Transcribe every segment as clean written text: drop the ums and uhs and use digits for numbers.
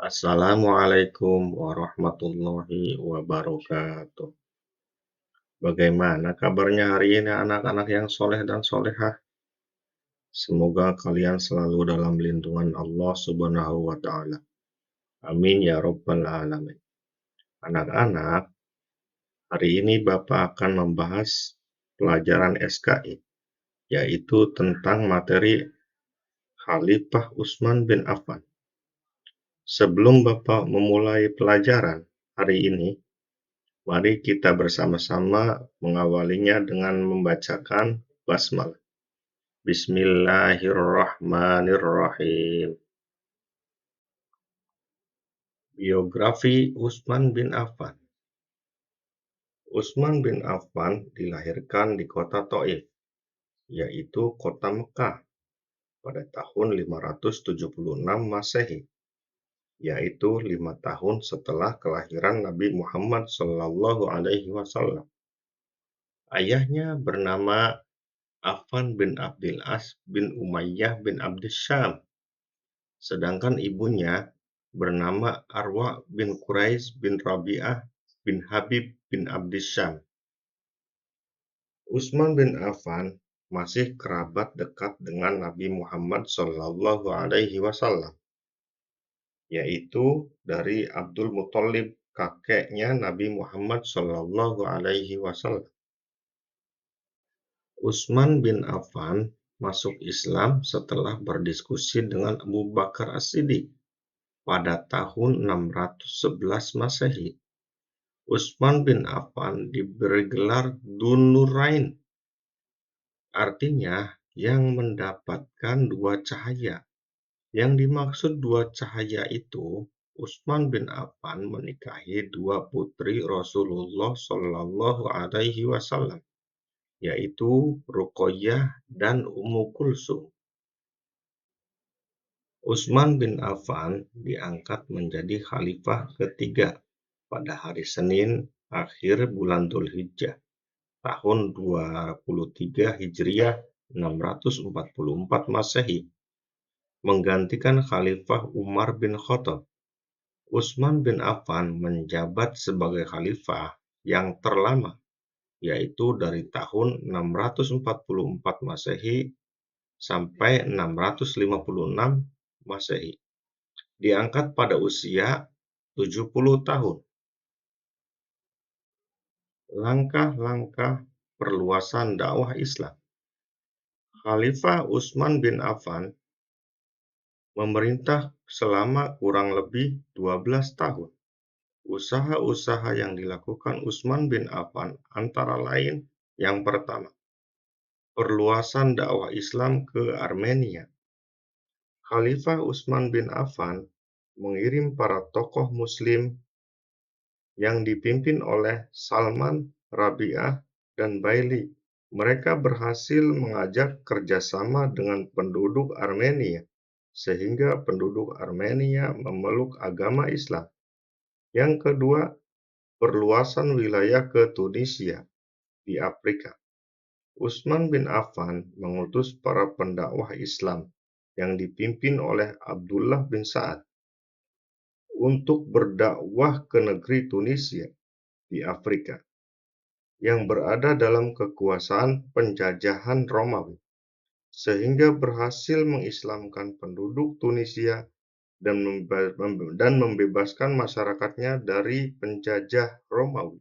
Assalamualaikum warahmatullahi wabarakatuh. Bagaimana kabarnya hari ini anak-anak yang soleh dan solehah? Semoga kalian selalu dalam lindungan Allah Subhanahu wa Ta'ala. Amin ya Rabbal 'Alamin. Anak-anak, hari ini Bapak akan membahas pelajaran SKI, yaitu tentang materi Khalifah Utsman bin Affan. Sebelum Bapak memulai pelajaran hari ini, mari kita bersama-sama mengawalinya dengan membacakan basmalah. Bismillahirrahmanirrahim. Biografi Utsman bin Affan. Utsman bin Affan dilahirkan di kota Thaif, yaitu kota Mekah, pada tahun 576 Masehi, yaitu 5 tahun setelah kelahiran Nabi Muhammad SAW. Ayahnya bernama Affan bin Abdil As bin Umayyah bin Abdis Syam, sedangkan ibunya bernama Arwa bin Quraisy bin Rabi'ah bin Habib bin Abdis Syam. Utsman bin Affan masih kerabat dekat dengan Nabi Muhammad SAW, yaitu dari Abdul Muthalib, kakeknya Nabi Muhammad SAW. Utsman bin Affan masuk Islam setelah berdiskusi dengan Abu Bakar As-Siddiq pada tahun 611 Masehi. Utsman bin Affan diberi gelar Dzun Nurain, artinya yang mendapatkan dua cahaya. Yang dimaksud dua cahaya itu, Utsman bin Affan menikahi dua putri Rasulullah Shallallahu Alaihi Wasallam, yaitu Ruqayyah dan Ummu Kulsum. Utsman bin Affan diangkat menjadi khalifah ketiga pada hari Senin akhir bulan Dzulhijjah tahun 23 Hijriah 644 Masehi, menggantikan Khalifah Umar bin Khattab. Utsman bin Affan menjabat sebagai khalifah yang terlama, yaitu dari tahun 644 Masehi sampai 656 Masehi. Diangkat pada usia 70 tahun. Langkah-langkah perluasan dakwah Islam. Khalifah Utsman bin Affan memerintah selama kurang lebih 12 tahun. Usaha-usaha yang dilakukan Utsman bin Affan antara lain: yang pertama, perluasan dakwah Islam ke Armenia. Khalifah Utsman bin Affan mengirim para tokoh Muslim yang dipimpin oleh Salman, Rabi'ah, dan Baili. Mereka berhasil mengajak kerjasama dengan penduduk Armenia, sehingga penduduk Armenia memeluk agama Islam. Yang kedua, perluasan wilayah ke Tunisia di Afrika. Utsman bin Affan mengutus para pendakwah Islam yang dipimpin oleh Abdullah bin Sa'ad untuk berdakwah ke negeri Tunisia di Afrika yang berada dalam kekuasaan penjajahan Romawi, sehingga berhasil mengislamkan penduduk Tunisia dan membebaskan masyarakatnya dari penjajah Romawi.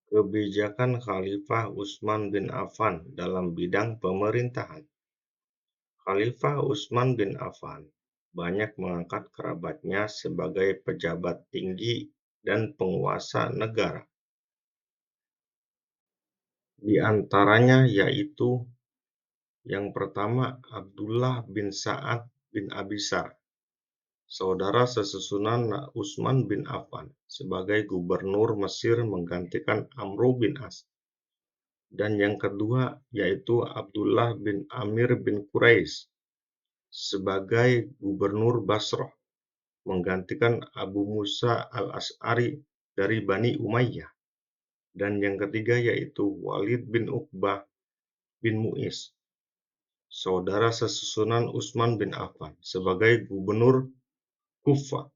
Kebijakan Khalifah Utsman bin Affan dalam bidang pemerintahan. Khalifah Utsman bin Affan banyak mengangkat kerabatnya sebagai pejabat tinggi dan penguasa negara. Di antaranya yaitu yang pertama, Abdullah bin Sa'ad bin Abi Sar, saudara sesusunan Utsman bin Affan, sebagai gubernur Mesir menggantikan Amru bin As. Dan yang kedua yaitu Abdullah bin Amir bin Quraisy sebagai gubernur Basrah, menggantikan Abu Musa al-Asy'ari dari Bani Umayyah. Dan yang ketiga yaitu Walid bin Uqbah bin Mu'is saudara sesusunan Utsman bin Affan, sebagai gubernur Kufah,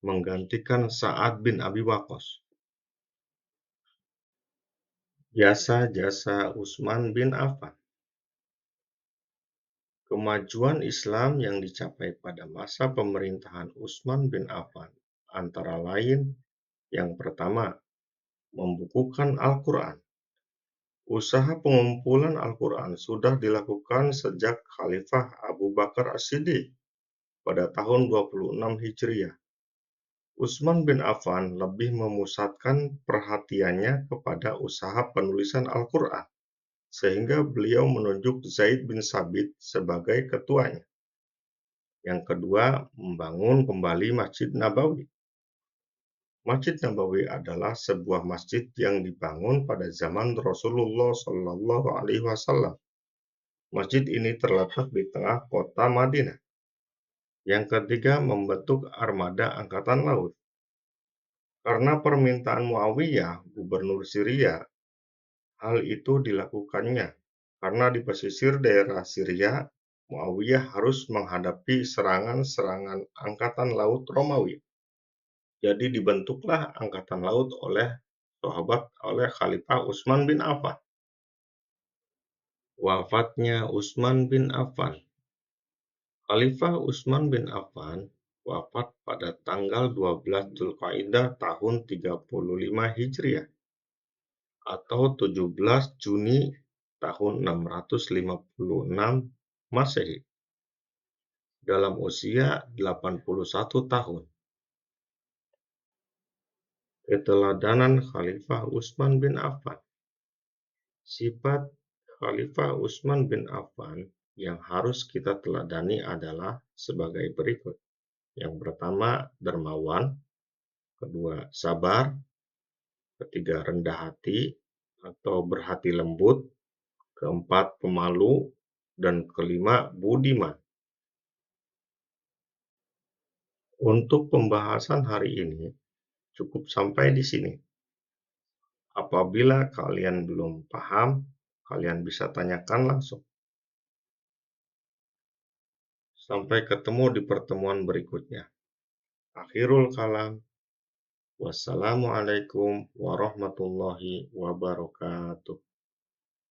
menggantikan Sa'ad bin Abi Waqqas. Jasa-jasa Utsman bin Affan. Kemajuan Islam yang dicapai pada masa pemerintahan Utsman bin Affan antara lain: yang pertama, membukukan Al-Quran. Usaha pengumpulan Al-Quran sudah dilakukan sejak Khalifah Abu Bakar As-Siddiq pada tahun 26 Hijriah. Utsman bin Affan lebih memusatkan perhatiannya kepada usaha penulisan Al-Quran, sehingga beliau menunjuk Zaid bin Tsabit sebagai ketuanya. Yang kedua, membangun kembali Masjid Nabawi. Masjid Nabawi adalah sebuah masjid yang dibangun pada zaman Rasulullah Shallallahu Alaihi Wasallam. Masjid ini terletak di tengah kota Madinah. Yang ketiga, membentuk armada angkatan laut. Karena permintaan Muawiyah, gubernur Syria, hal itu dilakukannya. Karena di pesisir daerah Syria, Muawiyah harus menghadapi serangan-serangan angkatan laut Romawi. Jadi dibentuklah angkatan laut oleh Khalifah Utsman bin Affan. Wafatnya Utsman bin Affan. Khalifah Utsman bin Affan wafat pada tanggal 12 Dzulqa'dah tahun 35 Hijriah atau 17 Juni tahun 656 Masehi dalam usia 81 tahun. Keteladanan Khalifah Utsman bin Affan. Sifat Khalifah Utsman bin Affan yang harus kita teladani adalah sebagai berikut. Yang pertama, dermawan. Kedua, sabar. Ketiga, rendah hati atau berhati lembut. Keempat, pemalu. Dan kelima, budiman. Untuk pembahasan hari ini cukup sampai di sini. Apabila kalian belum paham, kalian bisa tanyakan langsung. Sampai ketemu di pertemuan berikutnya. Akhirul kalam. Wassalamualaikum warahmatullahi wabarakatuh.